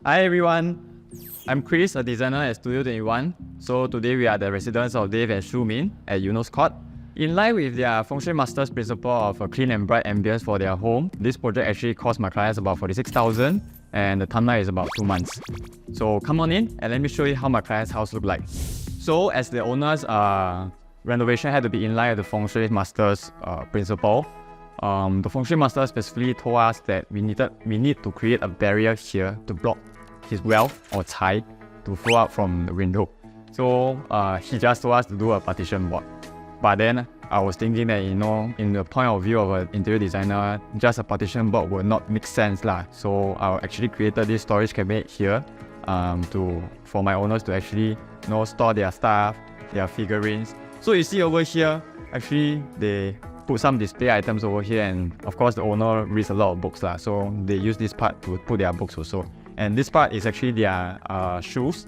Hi everyone, I'm Chris, a designer at Studio21. So today we are the residents of Dave and Shu Min at Eunos Court. In line with their Feng Shui Master's principle of a clean and bright ambience for their home, this project actually cost my clients about 46,000 and the timeline is about 2 months. So come on in and let me show you how my client's house look like. So as the owners, renovation had to be in line with the Feng Shui Master's principle. The Feng Shui Master specifically told us that we need to create a barrier here to block his wealth or cai to flow out from the window. So he just told us to do a partition board. But then I was thinking that, in the point of view of an interior designer, just a partition board would not make sense lah. So I actually created this storage cabinet here for my owners to actually store their stuff, their figurines. So you see over here, actually they put some display items over here, and of course the owner reads a lot of books lah, so they use this part to put their books also. And this part is actually their shoes.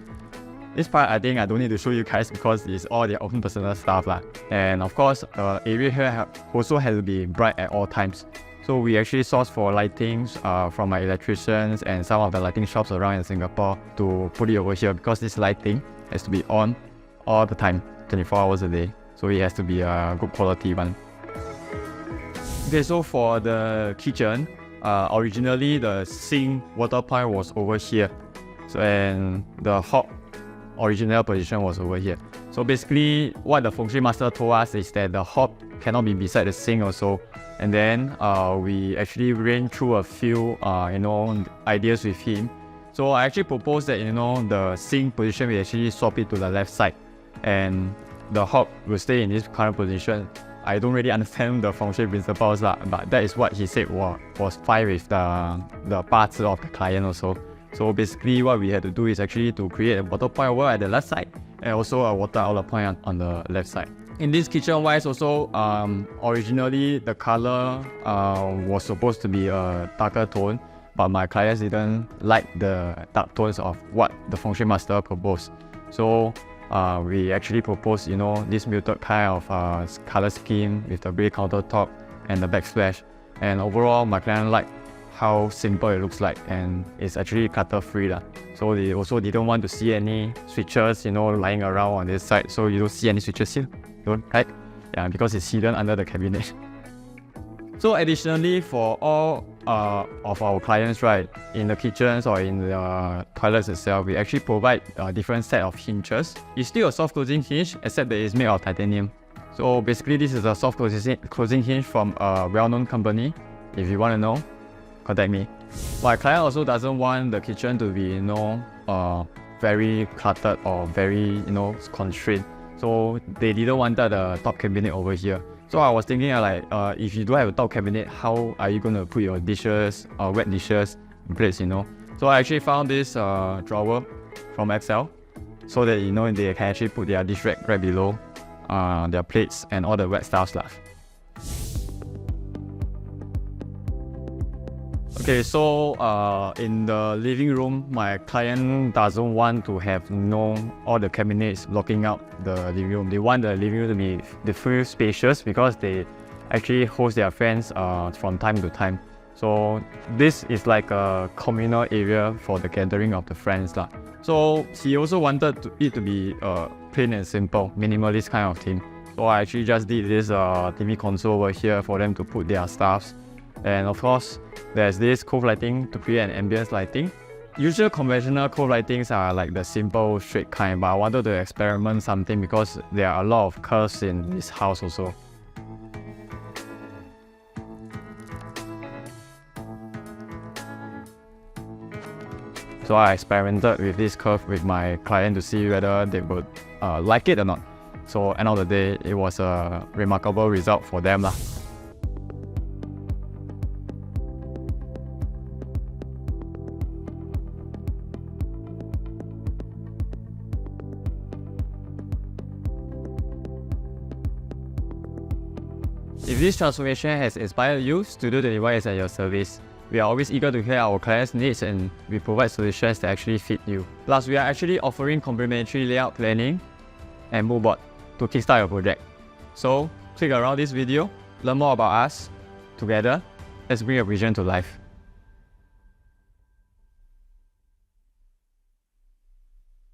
This part I think I don't need to show you guys because it's all their own personal stuff lah. And of course area here also has to be bright at all times. So we actually source for lightings from my electricians and some of the lighting shops around in Singapore to put it over here, because this lighting has to be on all the time, 24 hours a day. So it has to be a good quality one. Okay, so for the kitchen, originally the sink water point was over here. So and the hob original position was over here. So basically what the Feng Shui Master told us is that the hob cannot be beside the sink also. And then we actually ran through a few ideas with him. So I actually proposed that the sink position we actually swap it to the left side, and the hob will stay in this current position. I don't really understand the Feng Shui principles lah, but that is what he said was fine with the parts of the client also. So basically what we had to do is actually to create a water point over at the left side and also a water outlet point on the left side. In this kitchen wise also, originally the color was supposed to be a darker tone, but my clients didn't like the dark tones of what the Feng Shui Master proposed. So we actually proposed, this muted kind of color scheme with the grey countertop and the backsplash. And overall, my client liked how simple it looks like, and it's actually clutter-free lah. So they also didn't want to see any switches, lying around on this side. So you don't see any switches here, right? Yeah, because it's hidden under the cabinet. So additionally, for all of our clients, right, in the kitchens or in the toilets itself, we actually provide a different set of hinges. It's still a soft closing hinge, except that it's made of titanium. So basically, this is a soft closing hinge from a well-known company. If you want to know, contact me. My client also doesn't want the kitchen to be, very cluttered or very, constrained. So they didn't want the top cabinet over here. So I was thinking if you don't have a top cabinet, how are you going to put your dishes, wet dishes in place, So I actually found this drawer from Excel, so that, they can actually put their dish rack right below their plates and all the wet stuff. Okay, so in the living room, my client doesn't want to have all the cabinets blocking out the living room. They want the living room to be different spacious because they actually host their friends from time to time. So this is like a communal area for the gathering of the friends lah. So he also wanted it to be plain and simple, minimalist kind of theme. So I actually just did this TV console over here for them to put their stuffs. And of course, there's this cove lighting to create an ambience lighting. Usual conventional cove lightings are like the simple straight kind, but I wanted to experiment something because there are a lot of curves in this house also. So I experimented with this curve with my client to see whether they would like it or not. So end of the day, it was a remarkable result for them lah. If this transformation has inspired you, Studio21 is at your service. We are always eager to hear our clients' needs, and we provide solutions that actually fit you. Plus, we are actually offering complimentary layout planning and mood board to kickstart your project. So, click around this video, learn more about us. Together, let's bring your vision to life.